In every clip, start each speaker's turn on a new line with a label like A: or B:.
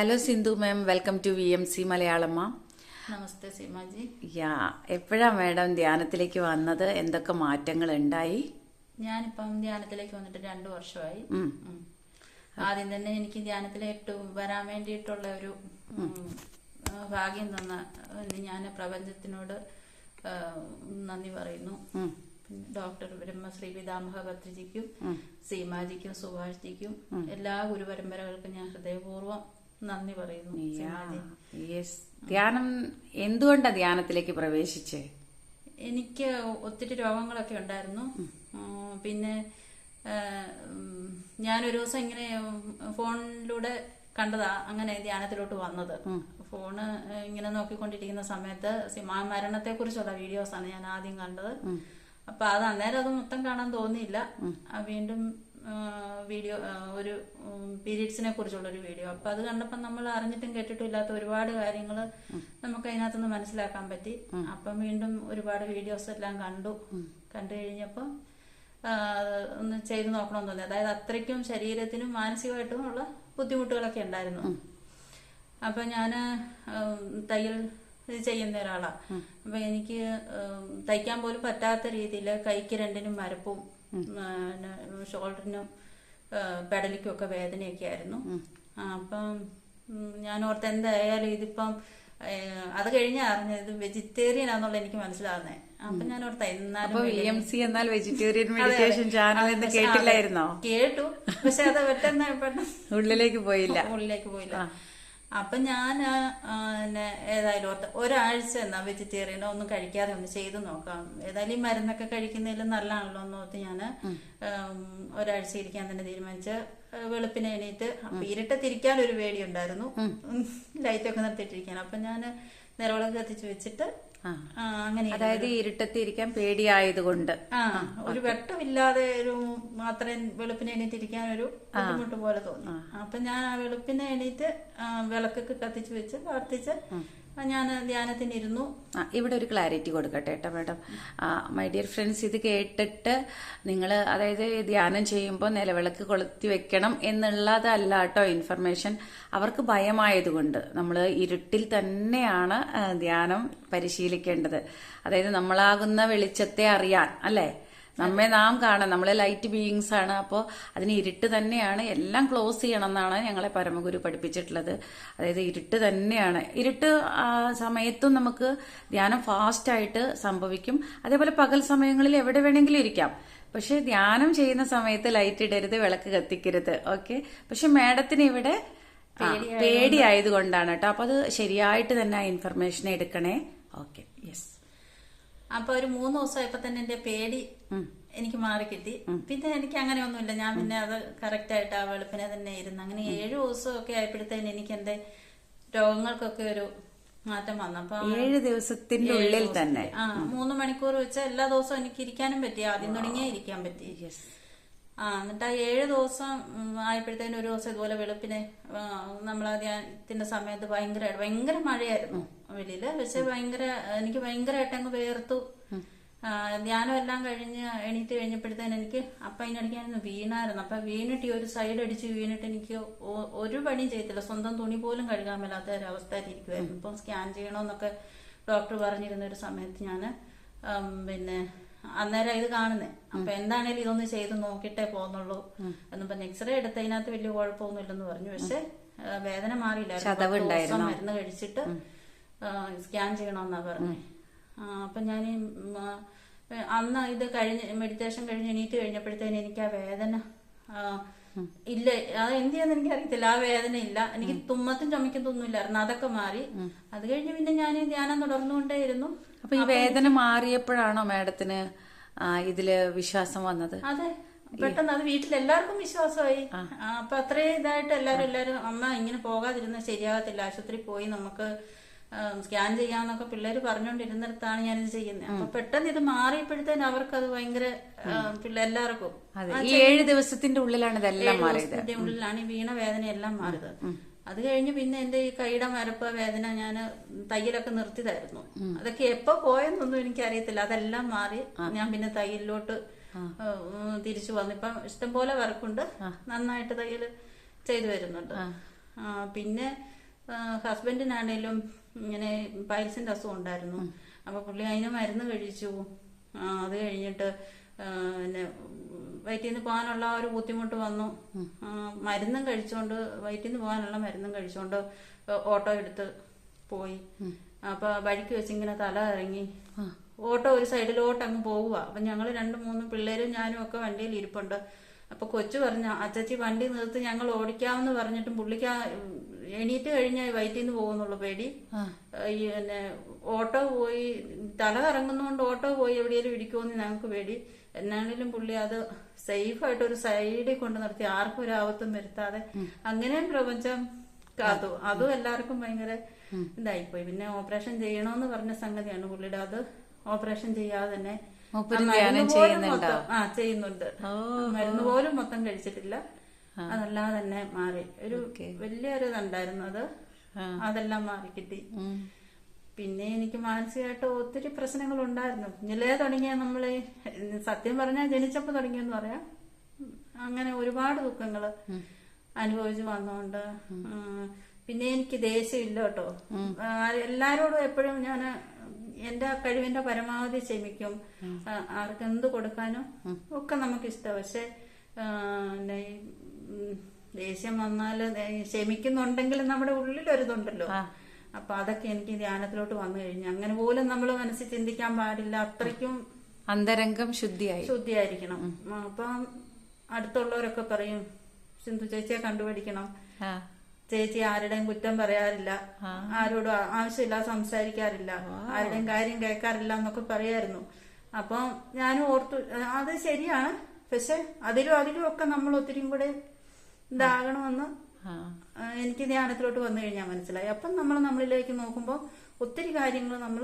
A: Hello Sindhu ma'am, welcome to VMC Malayalam ma'am.
B: നമസ്തേ സീമാജി.
A: എപ്പോഴാ madam ധ്യാനത്തിലേക്ക് വന്നത്? എന്തൊക്കെ മാറ്റങ്ങൾ ഉണ്ടായി?
B: ഞാനിപ്പം ധ്യാനത്തിലേക്ക് വന്നിട്ട് 2 വർഷമായി. ആദ്യം തന്നെ എനിക്ക് ധ്യാനത്തിലേക്ക് വരാൻ വേണ്ടിയിട്ടുള്ള ഒരു ഭാഗ്യം തന്ന ഞാൻ പ്രപഞ്ചത്തിനോട് നന്ദി പറയുന്നു. ഡോക്ടർ ബ്രഹ്മശ്രീ പിതാമഹ ഭദ്രജിക്കും സീമാജിക്കും സുഭാഷ്ജിക്കും എല്ലാ ഗുരുപരമ്പരകൾക്കും ഞാൻ ഹൃദയപൂർവ്വം നന്ദി പറയുന്നു.
A: ധ്യാനം എന്തുകൊണ്ടാ ധ്യാനത്തിലേക്ക് പ്രവേശിച്ചേ?
B: എനിക്ക് ഒത്തിരി രോഗങ്ങളൊക്കെ ഉണ്ടായിരുന്നു. പിന്നെ ഞാനൊരു ദിവസം ഇങ്ങനെ ഫോണിലൂടെ കണ്ടതാ അങ്ങനെ ധ്യാനത്തിലോട്ട് വന്നത്. ഫോണ് ഇങ്ങനെ നോക്കിക്കൊണ്ടിരിക്കുന്ന സമയത്ത് മരണത്തെ കുറിച്ചുള്ള വീഡിയോസാണ് ഞാൻ ആദ്യം കണ്ടത്. അപ്പൊ അത് അന്നേരം അത് മൊത്തം കാണാൻ തോന്നിയില്ല. വീണ്ടും വീഡിയോ ഒരു പീരീഡ്സിനെ കുറിച്ചുള്ള ഒരു വീഡിയോ. അപ്പൊ അത് കണ്ടപ്പോ നമ്മൾ അറിഞ്ഞിട്ടും കേട്ടിട്ടും ഇല്ലാത്ത ഒരുപാട് കാര്യങ്ങൾ നമുക്ക് അതിനകത്തുനിന്ന് മനസ്സിലാക്കാൻ പറ്റി. അപ്പം വീണ്ടും ഒരുപാട് വീഡിയോസ് എല്ലാം കണ്ടു കഴിഞ്ഞപ്പോ ഒന്ന് ചെയ്തു നോക്കണമെന്ന് തോന്നി. അതായത് അത്രയ്ക്കും ശരീരത്തിനും മാനസികമായിട്ടും ഉള്ള ബുദ്ധിമുട്ടുകളൊക്കെ ഉണ്ടായിരുന്നു. അപ്പൊ ഞാന് തയ്യൽ ചെയ്യുന്ന ഒരാളാ. അപ്പൊ എനിക്ക് തയ്ക്കാൻ പോലും പറ്റാത്ത രീതിയിൽ കൈക്ക് 2നും മരപ്പും ഷോൾഡറിനും പെടലിക്കും ഒക്കെ വേദനയൊക്കെ ആയിരുന്നു. അപ്പം ഞാൻ ഓർത്ത് എന്തായാലും ഇതിപ്പം അത് കഴിഞ്ഞാ അറിഞ്ഞത് വെജിറ്റേറിയൻ ആണെന്നുള്ള എനിക്ക് മനസ്സിലാവുന്നേ. അപ്പൊ ഞാൻ ഓർത്ത
A: VMC എന്നാൽ വെജിറ്റേറിയൻ മെഡിറ്റേഷൻ ചാനൽ എന്ന് കേട്ടില്ലായിരുന്നോ?
B: കേട്ടു, പക്ഷെ അത് പെട്ടെന്ന്
A: ഉള്ളിലേക്ക് പോയില്ല.
B: അപ്പൊ ഞാൻ ഏതായാലും ഓർത്ത് ഒരാഴ്ച എന്നാ വെജിറ്റേറിയനോ ഒന്നും കഴിക്കാതെ ഒന്ന് ചെയ്ത് നോക്കാം. ഏതായാലും ഈ മരുന്നൊക്കെ കഴിക്കുന്നതിൽ നല്ലതാണല്ലോ എന്ന് ഓർത്ത് ഞാൻ ഒരാഴ്ച ഇരിക്കാൻ തന്നെ തീരുമാനിച്ച് വെളുപ്പിനെ എണീറ്റ്. അപ്പൊ ഇരുട്ടത്തിരിക്കാൻ ഒരു പേടിയുണ്ടായിരുന്നു, ലൈറ്റൊക്കെ നിർത്തിയിട്ടിരിക്കാൻ. അപ്പൊ ഞാൻ നിലവിളക്ക് കത്തിച്ച് വെച്ചിട്ട് അങ്ങനെ,
A: അതായത് ഇരുട്ടത്തിരിക്കാൻ പേടിയായതുകൊണ്ട്
B: ഒരു വെട്ടമില്ലാതെ ഒരു മാത്രം വെളുപ്പിനെ എണീറ്റിരിക്കാൻ ഒരു ബുദ്ധിമുട്ട് പോലെ തോന്നി. അപ്പൊ ഞാൻ ആ വെളുപ്പിനെ എണീറ്റ് വിളക്കൊക്കെ കത്തിച്ച് വെച്ച് പ്രാർത്ഥിച്ച് ഞാൻ ധ്യാനത്തിന് ഇരുന്നു.
A: ഇവിടെ ഒരു ക്ലാരിറ്റി കൊടുക്കട്ടെ കേട്ടോ മാഡം. മൈ ഡിയർ ഫ്രണ്ട്സ്, ഇത് കേട്ടിട്ട് നിങ്ങൾ അതായത് ധ്യാനം ചെയ്യുമ്പോൾ നിലവിളക്ക് കൊളുത്തി വെക്കണം എന്നുള്ളതല്ല കേട്ടോ ഇൻഫർമേഷൻ. അവർക്ക് ഭയമായതുകൊണ്ട് നമ്മൾ ഇരുട്ടിൽ തന്നെയാണ് ധ്യാനം പരിശീലിക്കേണ്ടത്. അതായത് നമ്മളാകുന്ന വെളിച്ചത്തെ അറിയാൻ, അല്ലേ? നമ്മെ നാം കാണാൻ, നമ്മളെ ലൈറ്റ് ബീയിങ്സ് ആണ്. അപ്പോൾ അതിന് ഇരുട്ട് തന്നെയാണ്, എല്ലാം ക്ലോസ് ചെയ്യണം എന്നാണ് ഞങ്ങളെ പരമഗുരു പഠിപ്പിച്ചിട്ടുള്ളത്. അതായത് ഇരുട്ട് തന്നെയാണ്. ഇരുട്ട് സമയത്തും നമുക്ക് ധ്യാനം ഫാസ്റ്റായിട്ട് സംഭവിക്കും. അതേപോലെ പകൽ സമയങ്ങളിൽ എവിടെ വേണമെങ്കിലും ഇരിക്കാം. പക്ഷെ ധ്യാനം ചെയ്യുന്ന സമയത്ത് ലൈറ്റ് ഇടരുത്, വിളക്ക് കത്തിക്കരുത്. ഓക്കെ. പക്ഷെ മാഡത്തിന് ഇവിടെ പേടിയായതുകൊണ്ടാണ് കേട്ടോ. അപ്പൊ അത് ശരിയായിട്ട് തന്നെ ആ ഇൻഫർമേഷൻ എടുക്കണേ. Okay, yes.
B: അപ്പൊ ഒരു 3 ദിവസമായപ്പോ തന്നെ എന്റെ പേടി എനിക്ക് മാറി കിട്ടി. പിന്നെ എനിക്ക് അങ്ങനെ ഒന്നുമില്ല. ഞാൻ പിന്നെ അത് കറക്റ്റ് ആയിട്ട് ആ വെളുപ്പിനെ തന്നെ ഇരുന്ന് അങ്ങനെ 7 ദിവസമൊക്കെ ആയപ്പോഴത്തേന് എനിക്ക് എന്റെ രോഗങ്ങൾക്കൊക്കെ ഒരു മാറ്റം വന്നു. അപ്പൊ
A: 7 ദിവസത്തിന്റെ ഉള്ളിൽ തന്നെ
B: 3 മണിക്കൂർ വെച്ച് എല്ലാ ദിവസവും എനിക്ക് ഇരിക്കാനും പറ്റി. ആദ്യം തുടങ്ങിയേ ഇരിക്കാൻ പറ്റി. എന്നിട്ട് ആ 7 ദിവസം ആയപ്പോഴത്തേനും ഒരു ദിവസം ഇതുപോലെ വെളുപ്പിനെ നമ്മളാ ധ്യാനത്തിന്റെ സമയത്ത് ഭയങ്കര മഴയായിരുന്നു വെളിയില്. പക്ഷെ എനിക്ക് ഭയങ്കരമായിട്ട് അങ്ങ് വേർത്തു. ധ്യാനം എല്ലാം കഴിഞ്ഞ് എണീറ്റ് കഴിഞ്ഞപ്പോഴത്തേന് എനിക്ക് അപ്പം അതിനടിക്കാനൊന്ന് വീണായിരുന്നു. അപ്പൊ വീണിട്ട് ഒരു സൈഡ് അടിച്ച് വീണിട്ട് എനിക്ക് ഒരു പണിയും ചെയ്തില്ല. സ്വന്തം തുണി പോലും കഴുകാൻ മേലാത്ത ഒരവസ്ഥയിലിരിക്കുമായിരുന്നു. ഇപ്പം സ്കാൻ ചെയ്യണമെന്നൊക്കെ ഡോക്ടർ പറഞ്ഞിരുന്ന ഒരു സമയത്ത് ഞാൻ പിന്നെ അന്നേരം ഇത് കാണുന്നേ. അപ്പൊ എന്താണേലും ഇതൊന്ന് ചെയ്ത് നോക്കിയിട്ടേ പോകുന്നുള്ളൂ എന്ന് പറഞ്ഞ് എക്സ്റേ എടുത്തതിനകത്ത് വലിയ കുഴപ്പമൊന്നുമില്ലെന്ന് പറഞ്ഞു. പക്ഷെ വേദന മാറിയില്ലായിരുന്നു. മരുന്ന് കഴിച്ചിട്ട് സ്കാൻ ചെയ്യണമെന്നാ പറഞ്ഞു. അപ്പൊ ഞാൻ അന്ന് ഇത് മെഡിറ്റേഷൻ കഴിഞ്ഞ് എണീറ്റ് കഴിഞ്ഞപ്പോഴത്തേന് എനിക്ക് ആ വേദന ഇല്ല. അത് എന്ത് ചെയ്യാന്ന് എനിക്ക് അറിയത്തില്ല. ആ വേദന ഇല്ല. എനിക്ക് തുമ്മത്തും ചുമക്കുന്നൊന്നും ഇല്ലായിരുന്നു. അതൊക്കെ മാറി. അത് കഴിഞ്ഞ് പിന്നെ ഞാൻ ധ്യാനം തുടർന്നുകൊണ്ടേയിരുന്നു.
A: അപ്പൊ ഈ വേദന മാറിയപ്പോഴാണോ മാഡത്തിന് ഇതില് വിശ്വാസം വന്നത്?
B: അതെ, പെട്ടെന്ന് അത് വീട്ടിലെല്ലാവർക്കും വിശ്വാസമായി. അപ്പൊ അത്രയും ഇതായിട്ട് എല്ലാരും അമ്മ ഇങ്ങനെ പോകാതിരുന്ന ശരിയാകത്തില്ല, ആശുപത്രി പോയി നമുക്ക് സ്കാൻ ചെയ്യാന്നൊക്കെ പിള്ളേര് പറഞ്ഞോണ്ടിരുന്നിടത്താണ് ഞാനിത് ചെയ്യുന്നത്. അപ്പൊ പെട്ടെന്ന് ഇത് മാറിയപ്പോഴത്തേന് അവർക്ക് അത് ഭയങ്കര എല്ലാവർക്കും
A: 7 ദിവസത്തിന്റെ ഉള്ളിലാണ് ഇതെല്ലാം മാറിയത്.
B: ഉള്ളിലാണ് ഈ വീണ വേദന എല്ലാം മാറിയത്. അത് കഴിഞ്ഞ് പിന്നെ എന്റെ ഈ കൈയുടെ മരപ്പ് വേദന ഞാൻ തയ്യലൊക്കെ നിർത്തിയതായിരുന്നു. അതൊക്കെ എപ്പോ പോയെന്നൊന്നും എനിക്ക് അറിയത്തില്ല. അതെല്ലാം മാറി ഞാൻ പിന്നെ തയ്യലിലോട്ട് തിരിച്ചു വന്നു. ഇപ്പം ഇഷ്ടംപോലെ വർക്കുണ്ട്, നന്നായിട്ട് തയ്യൽ ചെയ്തു വരുന്നുണ്ട്. പിന്നെ ഹസ്ബൻഡിനാണേലും ഇങ്ങനെ പൈൽസിന്റെ അസുഖം ഉണ്ടായിരുന്നു. അപ്പൊ പുള്ളി അതിന് മരുന്ന് കഴിച്ചു. അത് കഴിഞ്ഞിട്ട് പിന്നെ വയറ്റിൽ നിന്ന് പോകാനുള്ള ഒരു ബുദ്ധിമുട്ട് വന്നു. മരുന്നും കഴിച്ചോണ്ട് വയറ്റിൽ നിന്ന് പോകാനുള്ള മരുന്നും കഴിച്ചോണ്ട് ഓട്ടോ എടുത്ത് പോയി. അപ്പൊ വഴിക്ക് വെച്ച് ഇങ്ങനെ തല ഇറങ്ങി. ഓട്ടോ ഒരു സൈഡിലോട്ട് അങ്ങ് പോകുക. അപ്പൊ ഞങ്ങള് 2-3 പിള്ളേരും ഞാനും ഒക്കെ വണ്ടിയിൽ ഇരിപ്പുണ്ട്. അപ്പൊ കൊച്ചു പറഞ്ഞ, അച്ചച്ചി വണ്ടി നിർത്തി ഞങ്ങൾ ഓടിക്കാമെന്ന് പറഞ്ഞിട്ടും പുള്ളിക്ക് എണീറ്റ് കഴിഞ്ഞ വയറ്റിൽ നിന്ന് പോകുന്നുള്ള പേടി. പിന്നെ ഓട്ടോ പോയി തല കറങ്ങുന്നോണ്ട് ഓട്ടോ പോയി എവിടെയെങ്കിലും ഇടിക്കുമെന്ന് ഞങ്ങൾക്ക് പേടി. എന്നാണെങ്കിലും പുള്ളി അത് സേഫായിട്ട് ഒരു സൈഡിൽ കൊണ്ട് നിർത്തി, ആർക്കും ഒരു ആപത്തും വരുത്താതെ അങ്ങനെയും പ്രപഞ്ചം കാത്തു. അതും എല്ലാവർക്കും ഭയങ്കര ഇതായിപ്പോയി. പിന്നെ ഓപ്പറേഷൻ ചെയ്യണമെന്ന് പറഞ്ഞ സംഗതിയാണ് പുള്ളിയുടെ. അത് ഓപ്പറേഷൻ ചെയ്യാതെ തന്നെ ചെയ്യുന്നുണ്ട്. മരുന്ന് പോലും മൊത്തം കഴിച്ചിട്ടില്ല. അതല്ലാതെ തന്നെ മാറി. ഒരു വലിയൊരു ഇതുണ്ടായിരുന്നു അത്. അതെല്ലാം മാറി കിട്ടി. പിന്നെ എനിക്ക് മാനസികമായിട്ട് ഒത്തിരി പ്രശ്നങ്ങൾ ഉണ്ടായിരുന്നു. കുഞ്ഞിലേ തുടങ്ങിയ നമ്മള് സത്യം പറഞ്ഞാൽ ജനിച്ചപ്പോ തുടങ്ങിയെന്ന് പറയാം. അങ്ങനെ ഒരുപാട് ദുഃഖങ്ങള് അനുഭവിച്ചു വന്നോണ്ട്. പിന്നെ എനിക്ക് ദേഷ്യമില്ല കേട്ടോ. എല്ലാരോടും എപ്പോഴും ഞാൻ എന്റെ കഴിവിന്റെ പരമാവധി ക്ഷമിക്കും. ആർക്ക് എന്ത് കൊടുക്കാനും ഒക്കെ നമുക്ക് ഇഷ്ടം. പക്ഷെ ദേഷ്യം വന്നാല് ക്ഷമിക്കുന്നുണ്ടെങ്കിലും നമ്മുടെ ഉള്ളിലൊരിതുണ്ടല്ലോ. അപ്പൊ അതൊക്കെ എനിക്ക് ധ്യാനത്തിലോട്ട് വന്നു കഴിഞ്ഞു. അങ്ങനെ പോലും നമ്മൾ മനസ്സിൽ ചിന്തിക്കാൻ പാടില്ല. അത്രയ്ക്കും
A: അന്തരംഗം ശുദ്ധിയായിരിക്കണം.
B: അപ്പം അടുത്തുള്ളവരൊക്കെ പറയും, സിന്ധു ചേച്ചിയെ കണ്ടുപിടിക്കണം, ചേച്ചി ആരുടെയും കുറ്റം പറയാറില്ല, ആരോടും ആവശ്യമില്ലാതെ സംസാരിക്കാറില്ല, ആരുടെയും കാര്യം കേൾക്കാറില്ല എന്നൊക്കെ പറയായിരുന്നു. അപ്പം ഞാനും ഓർത്തു അത് ശരിയാണ്. പക്ഷെ അതിലും ഒക്കെ നമ്മൾ ഒത്തിരി കൂടെ ഇതാകണമെന്ന് എനിക്ക് ധ്യാനത്തിലോട്ട് വന്നു കഴിഞ്ഞാൽ മനസ്സിലായി. അപ്പം നമ്മളിലേക്ക് നോക്കുമ്പോൾ ഒത്തിരി കാര്യങ്ങൾ നമ്മൾ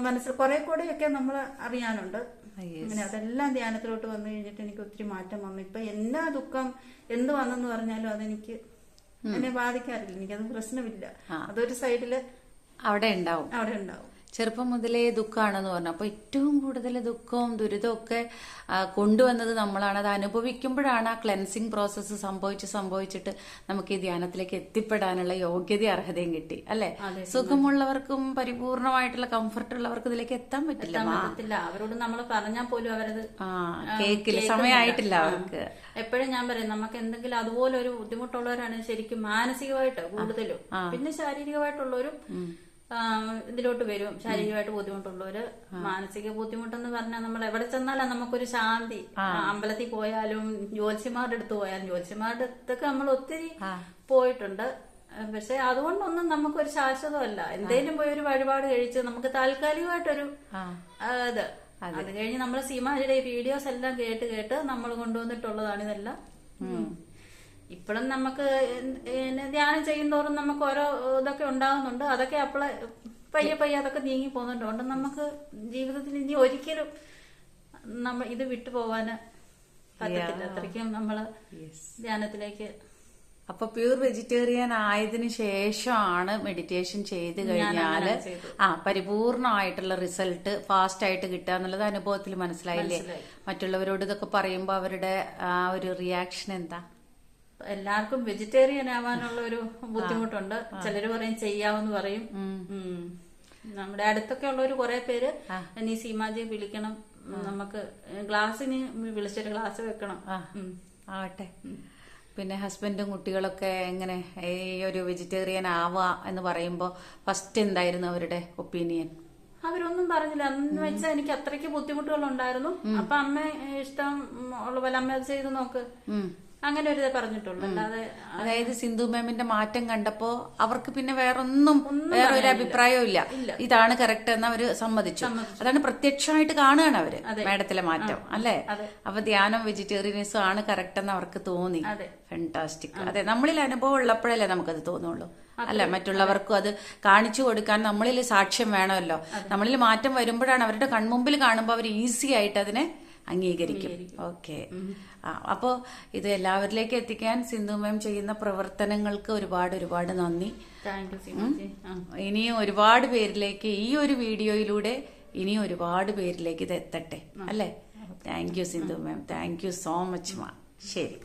B: മനസ്സിൽ കുറെ കൂടെയൊക്കെ നമ്മൾ അറിയാനുണ്ട്. അങ്ങനെ അതെല്ലാം ധ്യാനത്തിലോട്ട് വന്നു കഴിഞ്ഞിട്ട് എനിക്ക് ഒത്തിരി മാറ്റം വന്നു. ഇപ്പൊ എന്നാ ദുഃഖം എന്ത് വന്നെന്ന് പറഞ്ഞാലും അതെനിക്ക് എന്നെ ബാധിക്കാറില്ല. എനിക്കത് പ്രശ്നമില്ല. അതൊരു സൈഡില് അവിടെ ഉണ്ടാവും.
A: ചെറുപ്പം മുതലേ ദുഃഖമാണെന്ന് പറഞ്ഞു. അപ്പൊ ഏറ്റവും കൂടുതൽ ദുഃഖവും ദുരിതവും ഒക്കെ കൊണ്ടുവന്നത് നമ്മളാണ്. അത് അനുഭവിക്കുമ്പോഴാണ് ആ ക്ലെൻസിങ് പ്രോസസ്സ് സംഭവിച്ചിട്ട് നമുക്ക് ഈ ധ്യാനത്തിലേക്ക് എത്തിപ്പെടാനുള്ള യോഗ്യത അർഹതയും കിട്ടി അല്ലെ. സുഖമുള്ളവർക്കും പരിപൂർണമായിട്ടുള്ള കംഫർട്ട് ഉള്ളവർക്ക് ഇതിലേക്ക് എത്താൻ പറ്റില്ല.
B: അവരോട് നമ്മൾ പറഞ്ഞാൽ പോലും അവരത്
A: കേക്കില്ല, സമയമായിട്ടില്ല അവർക്ക്.
B: എപ്പോഴും ഞാൻ പറയും, നമുക്ക് എന്തെങ്കിലും അതുപോലെ ഒരു ബുദ്ധിമുട്ടുള്ളവരാണ് ശരിക്കും മാനസികമായിട്ട് കൂടുതലും, പിന്നെ ശാരീരികമായിട്ടുള്ളവരും ഇതിലോട്ട് വരും. ശാരീരികമായിട്ട് ബുദ്ധിമുട്ടുള്ളവര്. മാനസിക ബുദ്ധിമുട്ടെന്ന് പറഞ്ഞാൽ നമ്മൾ എവിടെ ചെന്നാലും നമുക്കൊരു ശാന്തി. അമ്പലത്തിൽ പോയാലും ജ്യോത്സ്യന്മാരുടെ അടുത്ത് പോയാലും, ജ്യോത്സ്യന്മാരുടെ അടുത്തൊക്കെ നമ്മൾ ഒത്തിരി പോയിട്ടുണ്ട്. പക്ഷെ അതുകൊണ്ടൊന്നും നമുക്കൊരു ശാശ്വതമല്ല. എന്തേലും പോയി ഒരു വഴിപാട് കഴിച്ച് നമുക്ക് താൽക്കാലികമായിട്ടൊരു അത് കഴിഞ്ഞ് നമ്മൾ സീമാജിയുടെ വീഡിയോസ് എല്ലാം കേട്ട് നമ്മൾ കൊണ്ടുവന്നിട്ടുള്ളതാണ് ഇതെല്ലാം. ഇപ്പോഴും നമുക്ക് ധ്യാനം ചെയ്യുന്നതോറും നമുക്ക് ഓരോ ഇതൊക്കെ ഉണ്ടാകുന്നുണ്ട്. അതൊക്കെ അപ്പോളെ പയ്യെ അതൊക്കെ നീങ്ങി പോകുന്നുണ്ട്. അതുകൊണ്ട് നമുക്ക് ജീവിതത്തിൽ ഇനി ഒരിക്കലും ഇത് വിട്ടുപോകാന് പറ്റത്തില്ല. അത്രയ്ക്കും നമ്മള് ധ്യാനത്തിലേക്ക്.
A: അപ്പൊ പ്യൂർ വെജിറ്റേറിയൻ ആയതിനു ശേഷമാണ് മെഡിറ്റേഷൻ ചെയ്ത് കഴിഞ്ഞാല് പരിപൂർണമായിട്ടുള്ള റിസൾട്ട് ഫാസ്റ്റ് ആയിട്ട് കിട്ടുക എന്നുള്ളത് അനുഭവത്തിൽ മനസ്സിലായില്ലേ? മറ്റുള്ളവരോട് ഇതൊക്കെ പറയുമ്പോ അവരുടെ ആ ഒരു റിയാക്ഷൻ എന്താ?
B: എല്ലാവർക്കും വെജിറ്റേറിയൻ ആവാനുള്ള ഒരു ബുദ്ധിമുട്ടുണ്ട്. ചിലര് പറയും ചെയ്യാമെന്ന് പറയും. നമ്മുടെ അടുത്തൊക്കെ ഉള്ള ഒരു കുറെ പേര് ഇനി സീമാജിയെ വിളിക്കണം, നമുക്ക് ഗ്ലാസ്സിന് വിളിച്ചൊരു ഗ്ലാസ് വെക്കണം.
A: ആവട്ടെ. പിന്നെ ഹസ്ബൻഡും കുട്ടികളൊക്കെ എങ്ങനെ ഈ ഒരു വെജിറ്റേറിയൻ ആവാ എന്ന് പറയുമ്പോ ഫസ്റ്റ് എന്തായിരുന്നു അവരുടെ ഒപ്പീനിയൻ?
B: അവരൊന്നും പറഞ്ഞില്ല. എന്ന് വെച്ചാൽ എനിക്ക് അത്രയ്ക്ക് ബുദ്ധിമുട്ടുകൾ ഉണ്ടായിരുന്നു. അപ്പൊ അമ്മ ഇഷ്ടം ഉള്ള പോലെ അമ്മ അത് ചെയ്ത് നോക്ക്, അങ്ങനെ ഒരു പറഞ്ഞിട്ടുള്ളൂ. അല്ലാതെ
A: അതായത് സിന്ധു മാമിന്റെ മാറ്റം കണ്ടപ്പോ അവർക്ക് പിന്നെ വേറൊരു അഭിപ്രായവും ഇല്ല, ഇതാണ് കറക്റ്റ് എന്ന് അവര് സമ്മതിച്ചു. അതാണ് പ്രത്യക്ഷമായിട്ട് കാണുകയാണ് അവര് മാഡത്തിലെ മാറ്റം അല്ലെ. അപ്പൊ ധ്യാനം വെജിറ്റേറിയനിസം ആണ് കറക്റ്റ് എന്ന് അവർക്ക് തോന്നി. ഫാന്റാസ്റ്റിക്. അതെ, നമ്മളിൽ അനുഭവം ഉള്ളപ്പോഴല്ലേ നമുക്കത് തോന്നുള്ളൂ അല്ല. മറ്റുള്ളവർക്കും അത് കാണിച്ചു കൊടുക്കാൻ നമ്മളിൽ സാക്ഷ്യം വേണമല്ലോ. നമ്മളിൽ മാറ്റം വരുമ്പോഴാണ് അവരുടെ കൺമുമ്പിൽ കാണുമ്പോൾ അവർ ഈസി ആയിട്ട് അതിനെ അംഗീകരിക്കും. ഓക്കെ. അപ്പോ ഇത് എല്ലാവരിലേക്ക് എത്തിക്കാൻ സിന്ധു മാം ചെയ്യുന്ന പ്രവർത്തനങ്ങൾക്ക് ഒരുപാട് നന്ദി. ഇനിയും ഒരുപാട് പേരിലേക്ക് ഈ ഒരു വീഡിയോയിലൂടെ ഇനിയും ഒരുപാട് പേരിലേക്ക് ഇത് എത്തട്ടെ അല്ലേ. Thank you Sindhu ma'am. Thank you so much ma'am. ശരി.